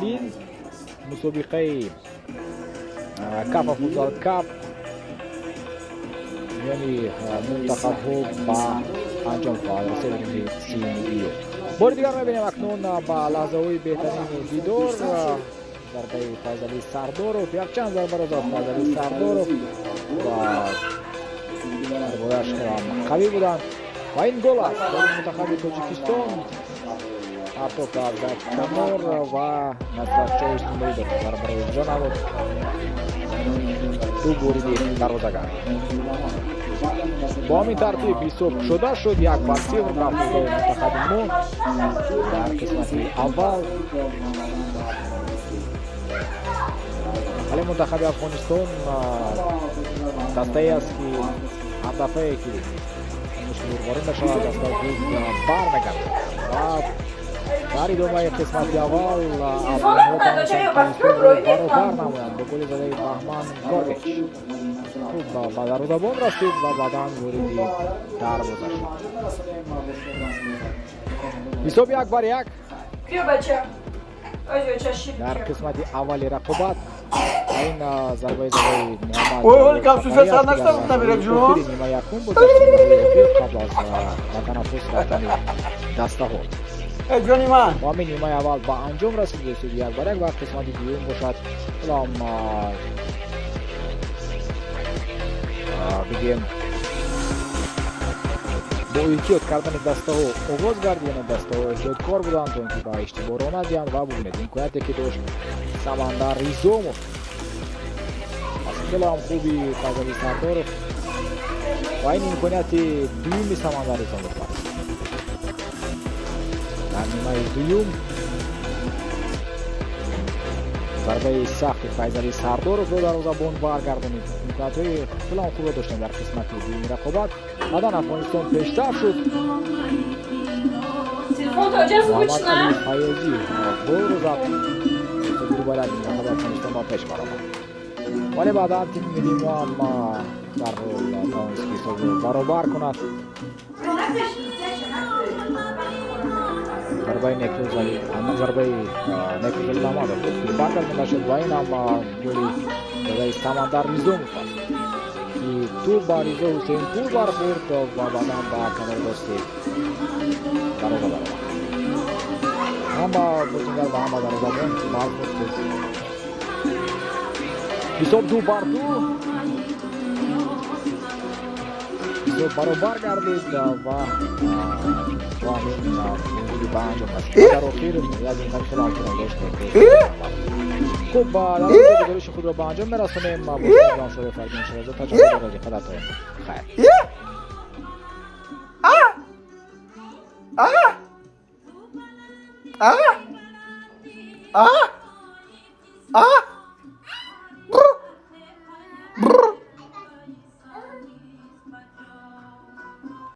این مسابقه کاف فوتبال کاپ یعنی منتخب ها با انجام خواهد رسید 30 ایو. بار دیگر می‌بینیم اکنون با لحظه‌های بهترین دیدار ضربه فیضلی سردارov یک چند ضربه را داد فیضلی سردارov و ضربه‌اش قوی بودند و این گل است برای منتخب تاجیکستان. حتی که از کنار و نصرت چایستونی در ضربه را اجرا نبود. دو بریدی دروازه‌گر. با همین ترتیب حساب شده شد 1-0 رفت به منتخب ما در قسمت اول. ولی منتخب افغانستان دسته است که هر دفعه که مشهور وارد شود دسته خوب برمیگردد و در ادامه قسمت اول افغان‌ها توانستند برابر نمایند با گل زده بهمن گارگچ. خوب به دروازه‌بان رسید و بعداً وارد دروازه شد. حساب 1-1 در قسمت اولی رقابت. این ضربه زده محمد کمسوفه سر نشتا نمیره جنوب نیمه یکم بود قبل از تنفس رفتن دسته ها. جانی من با همین نیمه اول با انجام رسید دوستو 1-1 و قسمت دوم باشد بگیم با احتیاط کردن دسته ها آغاز گردیدن دسته ها احتیاط کار بودند تا اینکه با اشتباه را ندیدند و ببینید امکانیتی که داشت سمندر ریزوموف خیلی هم خوبی فیضلی سردارov و این امکانیت دویمی سمندر ریزوموف است. در نیمه دوم ضربه سخت فیضلی سردارov رو دروازه‌بان برگردانید. امکانیت‌های خیلی هم خوب داشتن در قسمت دوم رقابت. بعدا افغانستان پیشتر شد. محمد علی فیاضی گل رو زد. دوباره منتخب افغانستان با پیش برآمد. ولی بعدا تیم ملی ما هم در حال توانست که حساب رو برابر کند. ضربه نیکوزالی ضربه نیکوزالی آمده بود که برگردانده شد و این هم گلی زده سمندر ریزوموف است که تو با رضا حسین پور برخورد و بعدا با کمر دست دروازه برآمد. هم با بازیگر و هم با دروازه‌بان برخورد کرد. حساب 2-2 حساب برابر گردید و همین موضوعی به انجام رسید. در آخر یک امکان خیلی هم داشت خوب در آخر گزارش خود را به انجام میرسانیم. با جان شده فرگین شده تا جان شده خدا تا خیر. Ah!